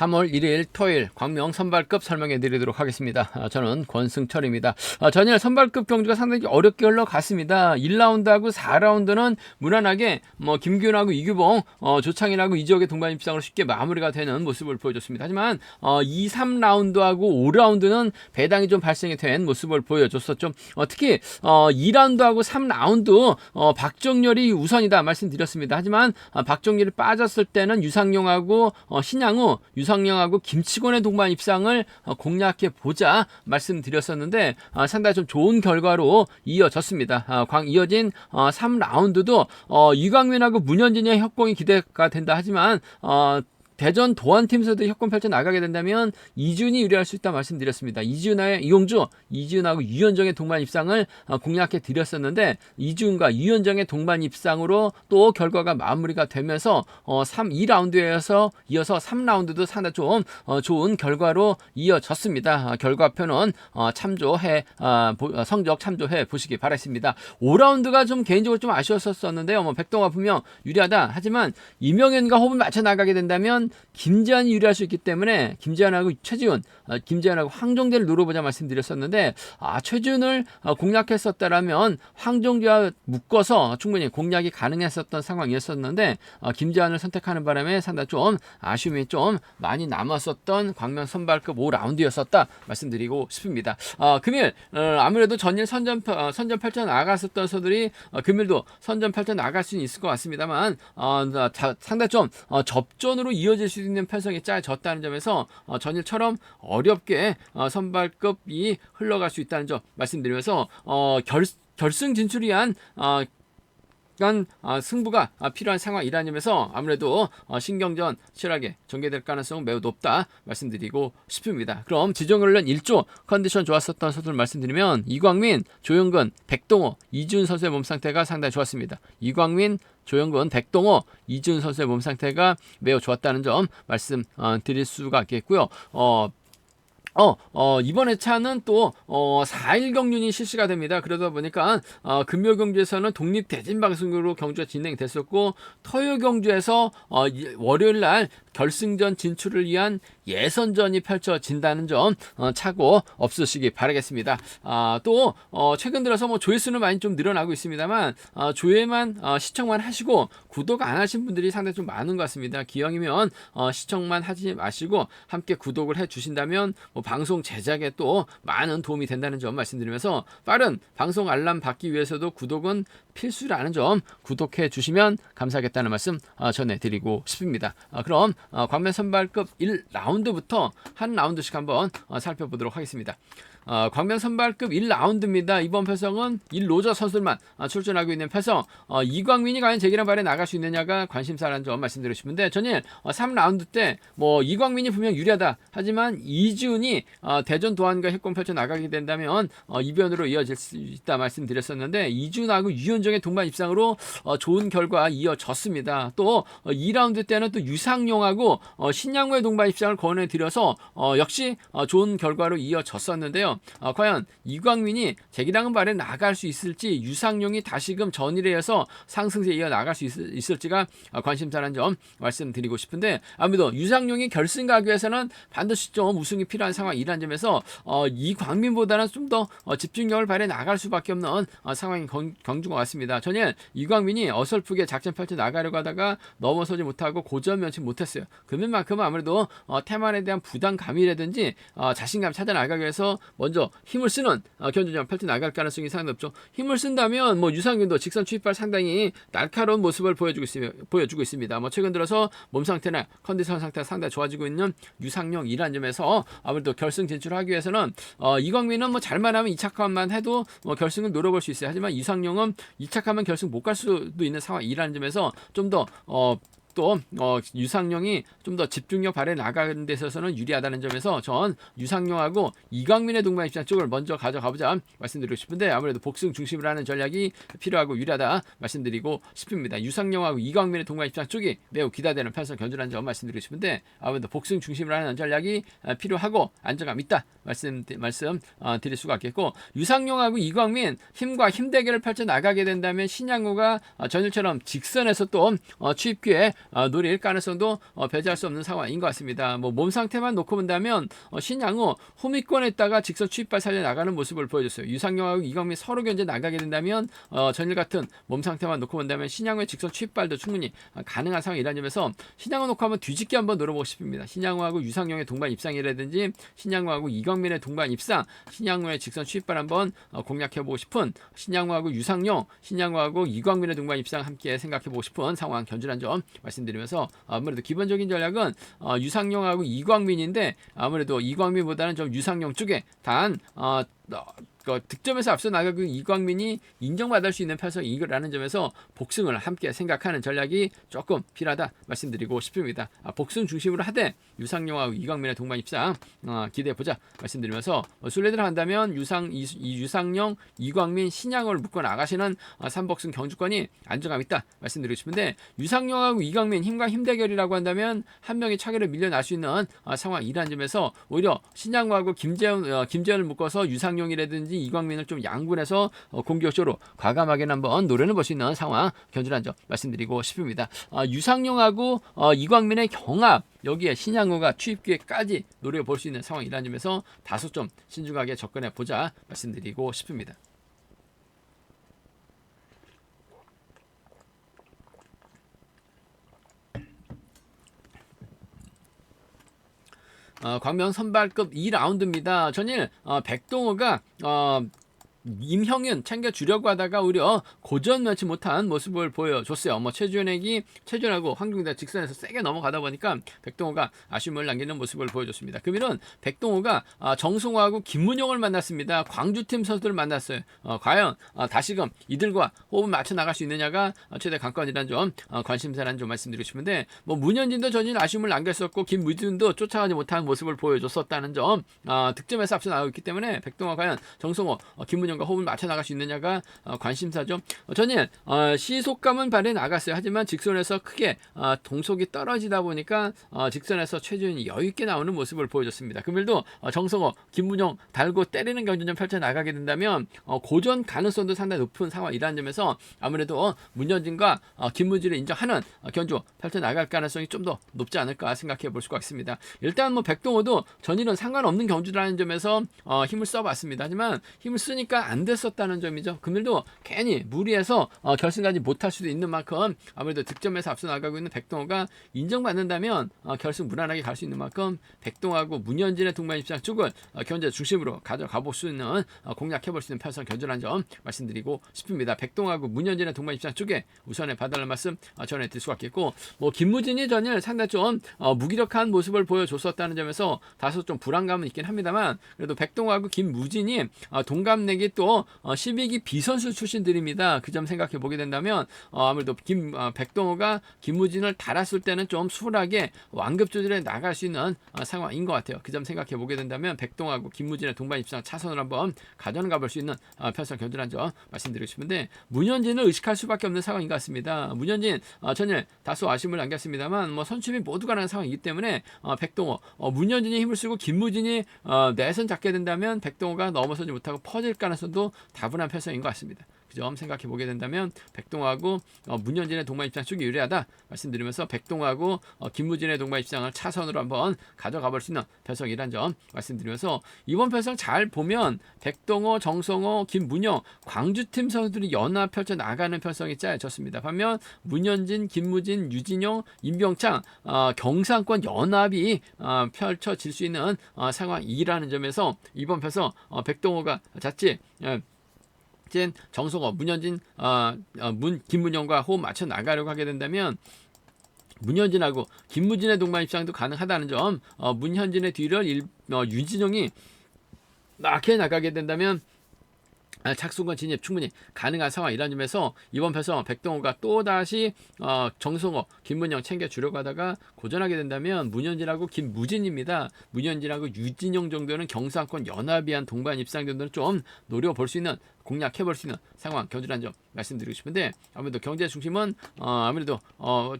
3월 1일 토요일 광명 선발급 설명해 드리도록 하겠습니다. 저는 권승철입니다. 전일 선발급 경주가 상당히 어렵게 흘러갔습니다. 1라운드하고 4라운드는 무난하게 김규현하고 이규봉, 조창일하고 이지혁의 동반 입상으로 쉽게 마무리가 되는 모습을 보여줬습니다. 하지만 2, 3라운드하고 5라운드는 배당이 좀 발생이 된 모습을 보여줬었죠. 특히 2라운드하고 3라운드 박정렬이 우선이다 말씀드렸습니다. 하지만 박정렬이 빠졌을 때는 유상용하고 신양우, 유상용하고 김치곤의 동반 입상을 공략해 보자 말씀드렸었는데 상당히 좀 좋은 결과로 이어졌습니다. 이어진 3라운드도 이광민하고 문현진의 협공이 기대가 된다 하지만 대전 도안팀에서도 협공 펼쳐 나가게 된다면 이준이 유리할 수 있다 말씀드렸습니다. 이준하고 유현정의 동반 입상을 공략해 드렸었는데 이준과 유현정의 동반 입상으로 또 결과가 마무리가 되면서 2라운드에서 이어서 3라운드도 상당히 좀 좋은 결과로 이어졌습니다. 결과표는 성적 참조해 보시기 바라겠습니다. 5라운드가 좀 개인적으로 좀 아쉬웠었는데요. 백동화 분명 유리하다. 하지만 이명현과 호흡을 맞춰 나가게 된다면 김재환이 유리할 수 있기 때문에 김재환하고 최지훈, 김재환하고 황정재를 노려보자 말씀드렸었는데 최지훈을 공략했었다라면 황정재와 묶어서 충분히 공략이 가능했었던 상황이었었는데 김재환을 선택하는 바람에 상당히 좀 아쉬움이 좀 많이 남았었던 광명 선발급 5라운드였었다 말씀드리고 싶습니다. 금일 아무래도 전일 선전 펼쳐 나갔었던 선수들이 금일도 선전 펼쳐 나갈 수는 있을 것 같습니다만 상당히 좀 접전으로 이어질 수 있는 편성이 짜여졌다는 점에서 전일처럼 어렵게 선발급이 흘러갈 수 있다는 점 말씀드리면서 결승 진출을 위한 승부가 필요한 상황이라는 점에서 아무래도 신경전 치열하게 전개될 가능성은 매우 높다 말씀드리고 싶습니다. 그럼 지정을는 1조 컨디션 좋았었던 선수들 말씀드리면 이광민, 조영근, 백동호, 이준 선수의 몸 상태가 상당히 좋았습니다. 이광민, 조영근, 백동호, 이준 선수의 몸 상태가 매우 좋았다는 점 말씀드릴 수가 있겠고요. 이번 회차는 또 4일 경륜이 실시가 됩니다. 그러다 보니까 금요 경주에서는 독립 대진 방송으로 경주가 진행됐었고 토요 경주에서 월요일 날 결승전 진출을 위한 예선전이 펼쳐진다는 점 착오 없으시기 바라겠습니다. 또 최근 들어서 조회수는 많이 좀 늘어나고 있습니다만 조회만 시청만 하시고 구독 안 하신 분들이 상당히 좀 많은 것 같습니다. 기왕이면 시청만 하지 마시고 함께 구독을 해 주신다면 방송 제작에 또 많은 도움이 된다는 점 말씀드리면서 빠른 방송 알람 받기 위해서도 구독은 필수라는 점 구독해 주시면 감사하겠다는 말씀 전해드리고 싶습니다. 그럼 광명 선발급 1라운드부터 한 라운드씩 한번 살펴보도록 하겠습니다. 광명 선발급 1라운드입니다. 이번 편성은 1로저 선수들만 출전하고 있는 편성. 이광민이 과연 제기란 발에 나갈 수 있느냐가 관심사라는 점 말씀드리고 싶은데 전일 3라운드 때 이광민이 분명 유리하다. 하지만 이준이 대전 도안과 협공 펼쳐 나가게 된다면 이변으로 이어질 수 있다 말씀드렸었는데 이준하고 유현정의 동반 입상으로 좋은 결과 이어졌습니다. 또 2라운드 때는 또 유상용하고 신양우의 동반 입상을 권해드려서 역시 좋은 결과로 이어졌었는데요. 과연 이광민이 제기당은 발에 나갈 수 있을지 유상용이 다시금 전일에서 상승세에 이어 나갈 수 있을지가 관심사라는 점 말씀드리고 싶은데 아무래도 유상용이 결승 가기 위해서는 반드시 좀 우승이 필요한 상황이라는 점에서 이광민보다는 좀 더 집중력을 발휘해 나갈 수밖에 없는 상황인 경주인 것 같습니다. 전일 이광민이 어설프게 작전 펼쳐 나가려고 하다가 넘어서지 못하고 고점 면치 못했어요. 그만큼 아무래도 태만에 대한 부담감이라든지 자신감 찾아 나가기 위해서 먼저 힘을 쓰는 견주전 펼쳐 나갈 가능성이 상당히 높죠. 힘을 쓴다면 유상균도 직선 추입발 상당히 날카로운 모습을 보여주고 있습니다. 최근 들어서 몸 상태나 컨디션 상태가 상당히 좋아지고 있는 유상용이라는 점에서 아무래도 결승 진출하기 위해서는 이광민은 잘만 하면 2착함만 해도 결승을 노려볼 수 있어요. 하지만 유상용은 2착하면 결승 못 갈 수도 있는 상황이라는 점에서 좀 더 또 유상용이 좀 더 집중력 발휘해 나가는 데 있어서는 유리하다는 점에서 전 유상용하고 이광민의 동반 입장 쪽을 먼저 가져가보자 말씀드리고 싶은데 아무래도 복승 중심으로 하는 전략이 필요하고 유리하다 말씀드리고 싶습니다. 유상용하고 이광민의 동반 입장 쪽이 매우 기대되는 편성 견주라는 점 말씀드리고 싶은데 아무래도 복승 중심으로 하는 전략이 필요하고 안정감 있다 말씀 드릴 수가 있겠고 유상용하고 이광민 힘과 힘 대결을 펼쳐 나가게 된다면 신양우가 전일처럼 직선에서 또 추입기에 노릴 가능성도 배제할 수 없는 상황인 것 같습니다. 뭐 몸 상태만 놓고 본다면 신양호 호미권에다가 직선 추입발 살려 나가는 모습을 보여줬어요. 유상용하고 이광민 서로 견제 나가게 된다면 전일 같은 몸 상태만 놓고 본다면 신양호의 직선 추입발도 충분히 가능한 상황이라는 점에서 신양호 놓고 한번 뒤집기 한번 노려보고 싶습니다. 신양호하고 유상용의 동반 입상이라든지 신양호하고 이광민의 동반 입상, 신양호의 직선 추입발 한번 공략해보고 싶은 신양호하고 유상용, 신양호하고 이광민의 동반 입상 함께 생각해보고 싶은 상황 견주란 점 말씀드리면서 아무래도 기본적인 전략은 유상용하고 이광민인데 아무래도 이광민보다는 좀 유상용 쪽에 단 득점에서 앞서 나가고 이광민이 인정받을 수 있는 편성이라는 점에서 복승을 함께 생각하는 전략이 조금 필요하다 말씀드리고 싶습니다. 복승 중심으로 하되 유상용하고 이광민의 동반 입상 기대해보자 말씀드리면서 술래들 한다면 유상용, 이광민, 신양호를 묶어 나가시는 3복승 경주권이 안정감 있다 말씀드리고 싶은데 유상용하고 이광민 힘과 힘 대결이라고 한다면 한 명이 차기를 밀려날 수 있는 상황이라는 점에서 오히려 신양호하고 김재현을 묶어서 유상용이라든지 이광민을 좀 양분해서 공격적으로 과감하게 한번 노려는 볼 수 있는 상황 견주란 점 말씀드리고 싶습니다. 유상용하고 이광민의 경합 여기에 신양호가 추입 기회까지 노려볼 수 있는 상황이라는 점에서 다소 좀 신중하게 접근해 보자 말씀드리고 싶습니다. 광명 선발급 2라운드입니다. 전일 백동호가 임형윤 챙겨주려고 하다가 오히려 고전 면치 못한 모습을 보여줬어요. 최준하고 황중대 직선에서 세게 넘어가다 보니까 백동호가 아쉬움을 남기는 모습을 보여줬습니다. 금일은 백동호가 정성호하고 김문용을 만났습니다. 광주팀 선수들을 만났어요. 과연 다시금 이들과 호흡을 맞춰 나갈 수 있느냐가 최대 관건이라는 점 관심사라는 점 말씀드리고 싶은데 문현진도 전일 아쉬움을 남겼었고 김무진도 쫓아가지 못한 모습을 보여줬었다는 점 득점에서 앞서 나가고 있기 때문에 백동호가 과연 정성호, 김문용 과 호흡을 맞춰 나갈 수 있느냐가 관심사죠. 전일 시속감은 발휘 나갔어요. 하지만 직선에서 크게 동속이 떨어지다 보니까 직선에서 최준이 여유있게 나오는 모습을 보여줬습니다. 금일도 정성호, 김문용 달고 때리는 경주전 펼쳐 나가게 된다면 고전 가능성도 상당히 높은 상황이라는 점에서 아무래도 문현진과 김무진을 인정하는 견주 펼쳐 나갈 가능성이 좀 더 높지 않을까 생각해 볼 수가 있습니다. 일단 백동호도 전일은 상관없는 경주라는 점에서 힘을 써봤습니다. 하지만 힘을 쓰니까 안 됐었다는 점이죠. 금일도 괜히 무리해서 결승까지 못할 수도 있는 만큼 아무래도 득점에서 앞서 나가고 있는 백동호가 인정받는다면 결승 무난하게 갈 수 있는 만큼 백동호하고 문현진의 동반 입장 쪽을 견제 중심으로 가져가 볼 수 있는 공략해 볼 수 있는 편성 견주라는 점 말씀드리고 싶습니다. 백동호하고 문현진의 동반 입장 쪽에 우선에 봐달라는 말씀 전해드릴 수가 있겠고 김무진이 전일 상당히 좀 무기력한 모습을 보여줬었다는 점에서 다소 좀 불안감은 있긴 합니다만 그래도 백동호하고 김무진이 동갑내기 또 12기 비선수 출신들입니다. 그 점 생각해 보게 된다면 아무래도 백동호가 김무진을 달았을 때는 좀 수월하게 완급 조절해 나갈 수 있는 상황인 것 같아요. 그 점 생각해 보게 된다면 백동호하고 김무진의 동반 입상 차선을 한번 가져가 볼 수 있는 편성 견주란 점 말씀드리고 싶은데 문현진을 의식할 수밖에 없는 상황인 것 같습니다. 문현진 전일 다소 아쉬움을 남겼습니다만 선수비 모두 가능한 상황이기 때문에 백동호 문현진이 힘을 쓰고 김무진이 내선 잡게 된다면 백동호가 넘어서지 못하고 퍼질 가능성도 다분한 편성인 것 같습니다. 그 점 생각해 보게 된다면 백동호하고 문현진의 동반 입장 쪽이 유리하다 말씀드리면서 백동호하고 김무진의 동반 입장을 차선으로 한번 가져가 볼 수 있는 편성이란 점 말씀드리면서 이번 편성 잘 보면 백동호, 정성호, 김문영 광주팀 선수들이 연합 펼쳐 나가는 편성이 짜여졌습니다. 반면 문현진, 김무진, 유진용, 임병창 경상권 연합이 펼쳐질 수 있는 상황이라는 점에서 이번 편성 백동호가 자칫 정성호, 문현진, 김문영과 호흡 맞춰 나가려고 하게 된다면 문현진하고 김무진의 동반 입장도 가능하다는 점 문현진의 뒤를 유진용이 막혀 나가게 된다면 착수권 진입 충분히 가능한 상황이라는 점에서 이번 편성 백동호가 또다시 정성호, 김문영 챙겨주려고 하다가 고전하게 된다면 문현진하고 김무진입니다. 문현진하고 유진용 정도는 경상권 연합이 한 동반 입상 정도는 좀 노려볼 수 있는 공략해볼 수 있는 상황 견주라는 점 말씀드리고 싶은데 아무래도 경제 중심은 아무래도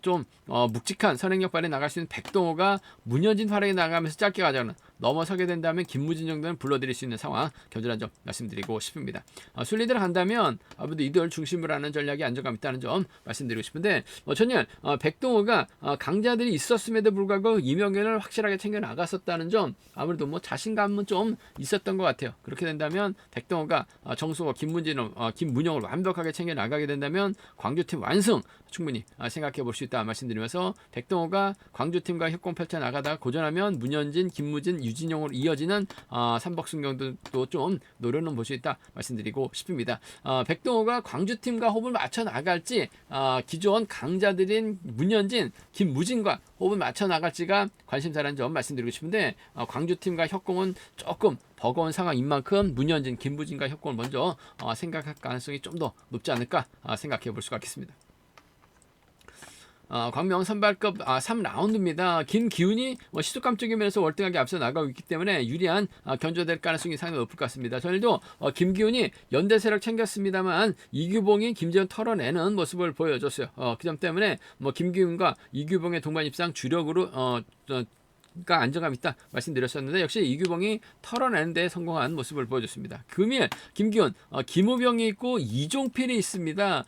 좀 묵직한 선행력 발휘 나갈 수 있는 백동호가 문현진 활약이 나가면서 짧게 가져가는 넘어서게 된다면 김무진 정도는 불러들일 수 있는 상황 견주란 점 말씀드리고 싶습니다. 순리대로 간다면 아무래도 이들 중심으로 하는 전략이 안정감 있다는 점 말씀드리고 싶은데 전일 백동호가 강자들이 있었음에도 불구하고 이명현을 확실하게 챙겨 나갔었다는 점 아무래도 뭐 자신감은 좀 있었던 것 같아요. 그렇게 된다면 백동호가 정수호 김문영을 완벽하게 챙겨 나가게 된다면 광주팀 완승 충분히 생각해 볼 수 있다 말씀드리면서 백동호가 광주팀과 협공 펼쳐 나가다가 고전하면 문현진, 김무진, 유진용으로 이어지는 삼박승경도 좀 노려는 볼 수 있다 말씀드리고 싶습니다. 백동호가 광주팀과 호흡을 맞춰 나갈지 기존 강자들인 문현진, 김무진과 호흡을 맞춰 나갈지가 관심사라는 점 말씀드리고 싶은데 광주팀과 협공은 조금 버거운 상황인 만큼 문현진, 김무진과 협공을 먼저 생각할 가능성이 좀 더 높지 않을까 생각해 볼 수가 있겠습니다. 광명 선발급 3라운드입니다. 김기훈이 시속감적인 면에서 월등하게 앞서 나가고 있기 때문에 유리한 견조될 가능성이 상당히 높을 것 같습니다. 저희도 김기훈이 연대 세력 챙겼습니다만 이규봉이 김재현 털어내는 모습을 보여줬어요. 그 점 때문에 김기훈과 이규봉의 동반 입상 주력으로 가 안정감 있다 말씀드렸었는데 역시 이규봉이 털어내는 데 성공한 모습을 보여줬습니다. 금일 김기훈, 김우병이 있고 이종필이 있습니다.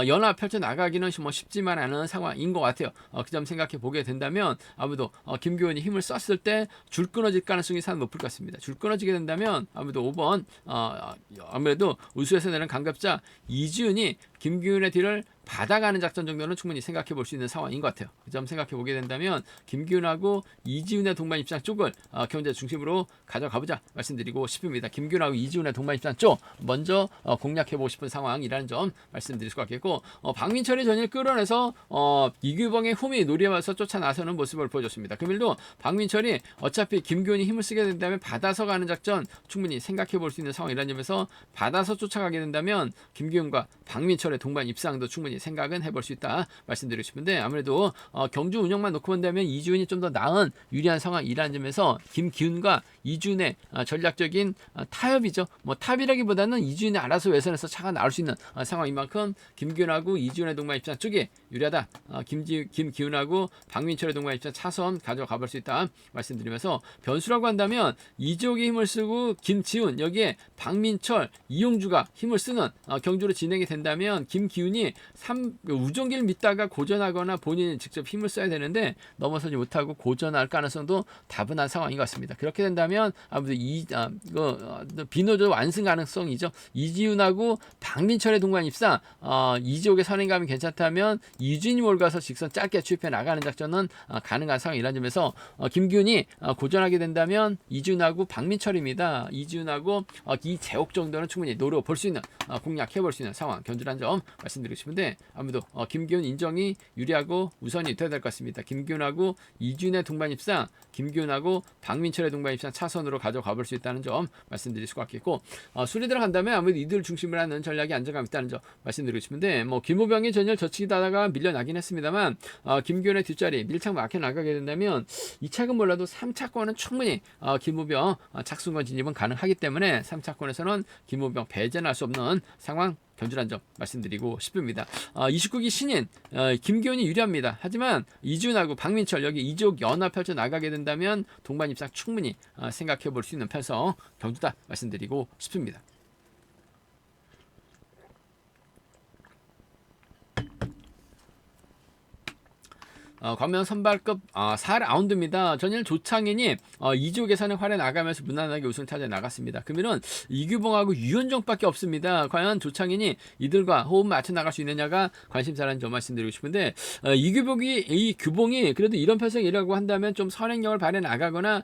연합 펼쳐 나가기는 쉽지만 않은 상황인 것 같아요. 그 점 생각해 보게 된다면 아무래도 김기훈이 힘을 썼을 때 줄 끊어질 가능성이 상당히 높을 것 같습니다. 줄 끊어지게 된다면 아무래도 5번 아무래도 우수에서 내는 강급자 이지훈이 김기훈의 뒤를 받아가는 작전 정도는 충분히 생각해 볼 수 있는 상황인 것 같아요. 그 점 생각해 보게 된다면 김기훈하고 이지훈의 동반 입장 쪽을 경제 중심으로 가져가보자 말씀드리고 싶습니다. 김기훈하고 이지훈의 동반 입장 쪽 먼저 공략해 보고 싶은 상황이라는 점 말씀드릴 수 같겠고 박민철이 전일 끌어내서 이규봉의 홈이 노려와서 쫓아 나서는 모습을 보여줬습니다. 금일도 박민철이 어차피 김기훈이 힘을 쓰게 된다면 받아서 가는 작전 충분히 생각해 볼 수 있는 상황이라는 점에서 받아서 쫓아가게 된다면 김기훈과 박민철의 동반 입상도 충분히 생각은 해볼 수 있다 말씀드리고 싶은데 아무래도 경주 운영만 놓고 본다면 이주훈이 좀 더 나은 유리한 상황이라는 점에서 김기훈과 이주훈의 전략적인 타협이죠. 타협이라기보다는 이주훈이 알아서 외선에서 차가 나올 수 있는 상황인 만큼 김기훈하고 이주훈의 동반 입장 쪽이 유리하다. 김기훈하고 박민철의 동반 입장 차선 가져가 볼 수 있다 말씀드리면서 변수라고 한다면 이지옥이 힘을 쓰고 김지훈 여기에 박민철, 이용주가 힘을 쓰는 경주로 진행이 된다면 김기훈이 우정길 믿다가 고전하거나 본인이 직접 힘을 써야 되는데 넘어서지 못하고 고전할 가능성도 다분한 상황인 것 같습니다. 그렇게 된다면 아무래도 비노조 완승 가능성이죠. 이지훈하고 박민철의 동반 입상 이지옥의 선행감이 괜찮다면 이준이 몰가서 직선 짧게 추입해 나가는 작전은 가능한 상황이라는 점에서 김기훈이 고전하게 된다면 이준하고 박민철입니다. 이준하고 이재옥 정도는 충분히 노려볼 수 있는 공략해 볼 수 있는 상황 견주란 점 말씀드리고 싶은데 아무래도 김기훈 인정이 유리하고 우선이 돼야 될 것 같습니다. 김기훈하고 이준의 동반 입상, 김기훈하고 박민철의 동반 입상 차선으로 가져가 볼 수 있다는 점 말씀드릴 수 같겠고 술이 들어간다면 아무래도 이들 중심으로 하는 전략이 안정감 있다는 점 말씀드리고 싶은데 김우병이 전열 저치기다가 밀려나긴 했습니다만 김기훈의 뒷자리 밀착 막혀 나가게 된다면 2차건 몰라도 3차권은 충분히 김우병 착순권 진입은 가능하기 때문에 3차권에서는 김우병 배제는 할 수 없는 상황 견주란 점 말씀드리고 싶습니다. 29기 신인 김기훈이 유리합니다. 하지만 이준하고 박민철 여기 이쪽 연합 펼쳐 나가게 된다면 동반 입상 충분히 생각해 볼 수 있는 편성 경주다 말씀드리고 싶습니다. 광명 선발급 4라운드입니다. 전일 조창인이 2조 계산에 활에 나가면서 무난하게 우승 차지해 나갔습니다. 그러면 이규봉하고 유현정밖에 없습니다. 과연 조창인이 이들과 호흡 맞춰 나갈 수 있느냐가 관심사라는 점 말씀드리고 싶은데 이 규봉이 그래도 이런 편성이라고 한다면 좀 선행력을 발휘해 나가거나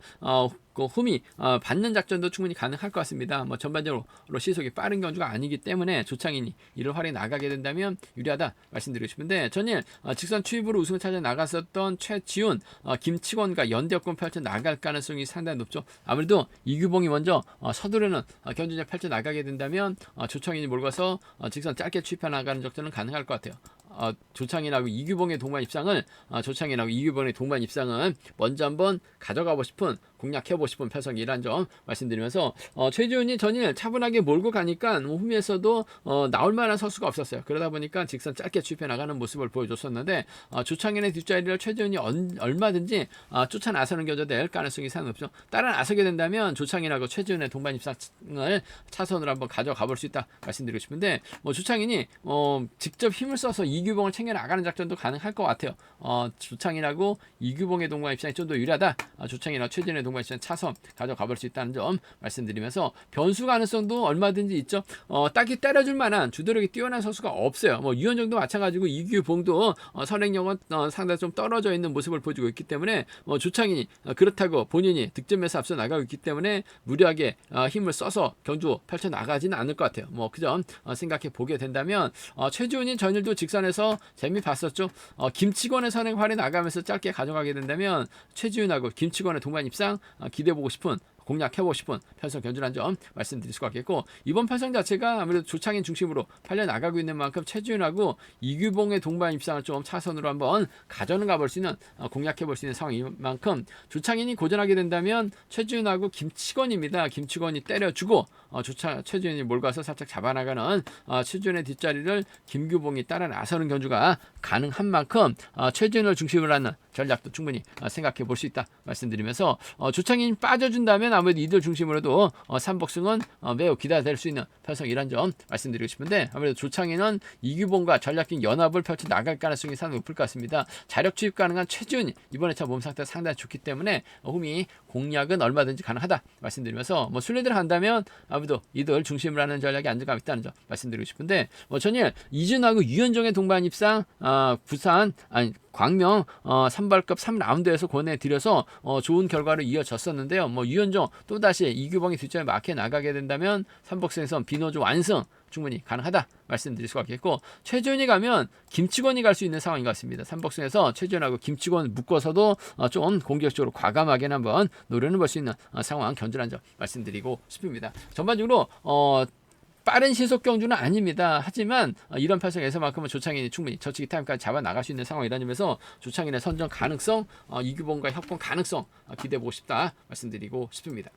홈이 받는 작전도 충분히 가능할 것 같습니다. 전반적으로 시속이 빠른 경주가 아니기 때문에 조창인이 이를 활에 나가게 된다면 유리하다 말씀드리고 싶은데 전일 직선 추입으로 우승을 찾아 나갔었던 최지훈, 김치권과 연대역권 펼쳐 나갈 가능성이 상당히 높죠. 아무래도 이규봉이 먼저 서두르는 경주를 펼쳐 나가게 된다면 조창인이 몰고서 직선 짧게 추입해 나가는 작전은 가능할 것 같아요. 조창인하고 이규봉의 동반 입상을 먼저 한번 가져가고 싶은 공략해보고 싶은 편성이란 점 말씀드리면서 최지훈이 전일 차분하게 몰고 가니까 후미에서도 나올 만한 선수가 없었어요. 그러다 보니까 직선 짧게 추입해 나가는 모습을 보여줬었는데 조창현의 뒷자리를 최지훈이 얼마든지 쫓아 나서는 견저될 가능성이 상당히 높죠. 따라 나서게 된다면 조창현하고 최지훈의 동반 입상을 차선으로 한번 가져가 볼 수 있다 말씀드리고 싶은데 조창현이 직접 힘을 써서 이규봉을 챙겨 나가는 작전도 가능할 것 같아요. 조창현하고 이규봉의 동반 입상이 좀 더 유리하다. 조창현과 최지훈의 동반 입상 차선 가져가 볼 수 있다는 점 말씀드리면서 변수 가능성도 얼마든지 있죠. 딱히 때려줄 만한 주도력이 뛰어난 선수가 없어요. 유현정도 마찬가지고 이규봉도 선행력은 상당히 좀 떨어져 있는 모습을 보여주고 있기 때문에 조창현이 그렇다고 본인이 득점에서 앞서 나가고 있기 때문에 무리하게 힘을 써서 경주 펼쳐 나가지는 않을 것 같아요. 그 점 생각해 보게 된다면 최지훈이 전일도 직선에서 재미 봤었죠. 김치권의 선행활에 나가면서 짧게 가져가게 된다면 최지훈하고 김치권의 동반 입상 기대해보고 싶은 공략해보고 싶은 편성 견주란 점 말씀드릴 수가 있겠고 이번 편성 자체가 아무래도 조창인 중심으로 팔려나가고 있는 만큼 최지훈하고 이규봉의 동반 입상을 좀 차선으로 한번 가져가 볼 수 있는 공략해볼 수 있는 상황인 만큼 조창인이 고전하게 된다면 최지훈하고 김치건입니다. 김치건이 때려주고 최지훈이 몰가서 살짝 잡아나가는 최지훈의 뒷자리를 김규봉이 따라 나서는 견주가 가능한 만큼 최지훈을 중심으로 하는 전략도 충분히 생각해 볼 수 있다 말씀드리면서 조창인이 빠져준다면 아무래도 이들 중심으로도 삼복승은 매우 기대될 수 있는 편성이란 점 말씀드리고 싶은데 아무래도 조창인은 이규봉과 전략적 연합을 펼쳐 나갈 가능성이 상당히 높을 것 같습니다. 자력 투입 가능한 최지훈이 이번에 참 몸 상태가 상당히 좋기 때문에 후미 공략은 얼마든지 가능하다 말씀드리면서 순리대로 한다면 아무래도 이들 중심으로 하는 전략이 안정감 있다는 점 말씀드리고 싶은데 전일 이준하고 유현정의 동반 입상 부산 광명 선발급 3라운드에서 권해드려서 좋은 결과를 이어졌었는데요. 유현정 또다시 이규봉이 뒷점에 막혀 나가게 된다면 삼복승에서 비노조 완승 충분히 가능하다 말씀드릴 수가 있겠고 최지훈이 가면 김치권이 갈 수 있는 상황인 것 같습니다. 삼복승에서 최지훈하고 김치권 묶어서도 좀 공격적으로 과감하게 한번 노려는 볼 수 있는 상황 견주란 점 말씀드리고 싶습니다. 전반적으로 빠른 시속 경주는 아닙니다. 하지만 이런 편성에서만큼은 조창인이 충분히 저치기 타임까지 잡아 나갈 수 있는 상황이라는 점에서 조창인의 선정 가능성, 이규봉과 협공 가능성 기대해보고 싶다 말씀드리고 싶습니다.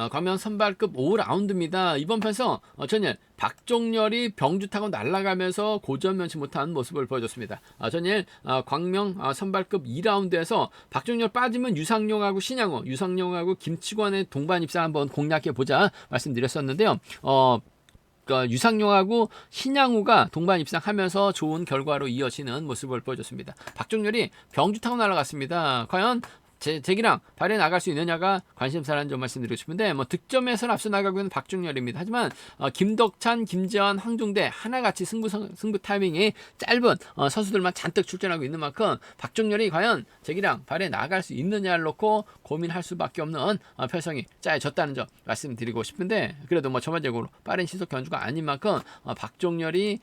광명 선발급 5라운드입니다. 이번 편성 전일 박종렬이 병주 타고 날아가면서 고전 면치 못한 모습을 보여줬습니다. 전일 광명 선발급 2라운드에서 박종렬 빠지면 유상용하고 신양호, 유상용하고 김치권의 동반 입상 한번 공략해보자 말씀드렸었는데요. 유상용하고 신양우가 동반 입상하면서 좋은 결과로 이어지는 모습을 보여줬습니다. 박종렬이 병주 타고 날아갔습니다. 과연 제기랑 발에 나갈 수 있느냐가 관심사라는 점 말씀드리고 싶은데 득점에서는 앞서 나가고 있는 박종렬입니다. 하지만 김덕찬, 김재환, 황종대 하나같이 승부 타이밍이 짧은 선수들만 잔뜩 출전하고 있는 만큼 박종렬이 과연 제기랑 발에 나갈 수 있느냐를 놓고 고민할 수밖에 없는 편성이 짜여졌다는 점 말씀드리고 싶은데 그래도 전반적으로 빠른 시속 견주가 아닌 만큼 박종렬이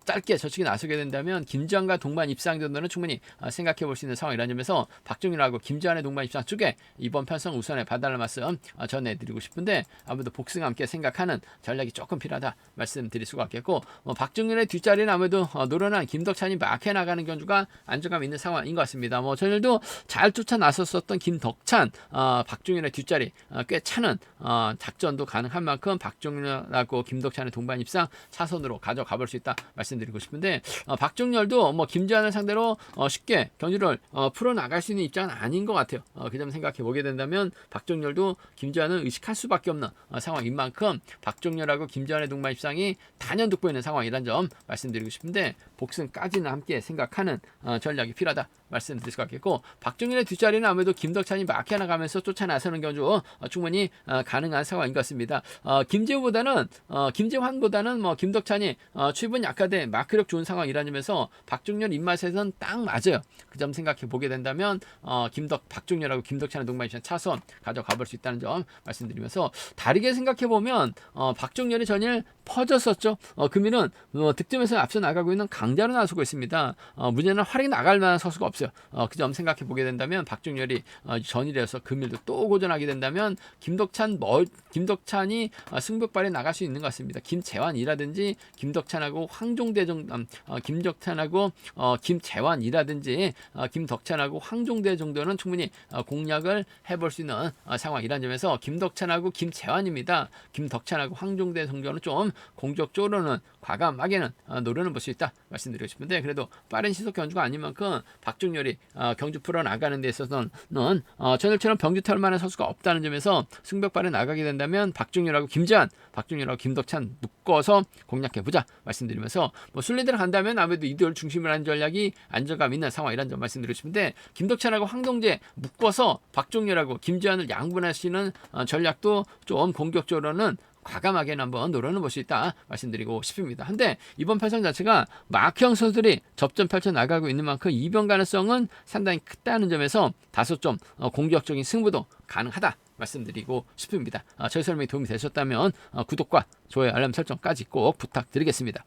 짧게 저측에 나서게 된다면 김지환과 동반 입상 정도는 충분히 생각해 볼 수 있는 상황이라는 점에서 박종윤하고 김지환의 동반 입상 쪽에 이번 편성 우선에 봐달라는 말씀 전해드리고 싶은데 아무래도 복승과 함께 생각하는 전략이 조금 필요하다 말씀드릴 수가 있겠고 박종윤의 뒷자리는 아무래도 노련한 김덕찬이 막혀 나가는 견주가 안정감 있는 상황인 것 같습니다. 전일도 잘 쫓아 나섰었던 김덕찬 박종윤의 뒷자리 꽤 차는 작전도 가능한 만큼 박종윤하고 김덕찬의 동반 입상 차선으로 가져가 볼 수 있다 말씀드리고 싶은데 박종렬도 김지환을 상대로 쉽게 경주를 풀어나갈 수 있는 입장은 아닌 것 같아요. 그 점 생각해 보게 된다면 박종렬도 김지환을 의식할 수밖에 없는 상황인 만큼 박종렬하고 김지환의 동반 입상이 단연 돋보이는 상황이란 점 말씀드리고 싶은데 복승까지는 함께 생각하는 전략이 필요하다 말씀드릴 수가 있겠고 박종렬의 뒷자리는 아무래도 김덕찬이 막혀 나가면서 쫓아 나서는 경주 충분히 가능한 상황인 것 같습니다. 김재환보다는 김덕찬이 추입은 약하되 마크력 좋은 상황이라는 점에서 박종렬 입맛에선 딱 맞아요. 그 점 생각해 보게 된다면 박종렬하고 김덕찬의 동반 입상 차선 가져가 볼 수 있다는 점 말씀드리면서 다르게 생각해 보면 박종렬이 전일 퍼졌었죠. 금일은 득점에서 앞서 나가고 있는 강자로 나서고 있습니다. 문제는 활약이 나갈 만한 선수가 없어요. 그 점 생각해 보게 된다면 박종렬이 전일에서 금일도 또 고전하게 된다면 김덕찬이 승부발에 나갈 수 있는 것 같습니다. 김재환이라든지 김덕찬하고 황종대 정도, 김덕찬하고 김재환이라든지 김덕찬하고 황종대 정도는 충분히 공략을 해볼 수 있는 상황이라는 점에서 김덕찬하고 김재환입니다. 김덕찬하고 황종대 정도는 좀 공격적으로는 과감하게는 노려는 볼 수 있다 말씀드리고 싶은데, 그래도 빠른 시속 경주가 아닌 만큼 박종렬이 경주 풀어 나가는 데 있어서는 전일처럼 병주 탈 만한 선수가 없다는 점에서 승벽발에 나가게 된다면 박종렬하고 김재환, 박종렬하고 김덕찬 묶어서 공략해보자 말씀드리면서, 뭐 순리대로 간다면 아무래도 이들 중심으로 한 전략이 안정감 있는 상황이라는 점 말씀드리고 싶은데, 김덕찬하고 황동재 묶어서 박종렬하고 김재환을 양분하시는 전략도 좀 공격적으로는 과감하게는 한번 노려는 볼 수 있다 말씀드리고 싶습니다. 근데 이번 편성 자체가 막형 선수들이 접전 펼쳐 나가고 있는 만큼 이변 가능성은 상당히 크다는 점에서 다소 좀 공격적인 승부도 가능하다 말씀드리고 싶습니다. 저희 설명이 도움이 되셨다면 구독과 좋아요, 알람 설정까지 꼭 부탁드리겠습니다.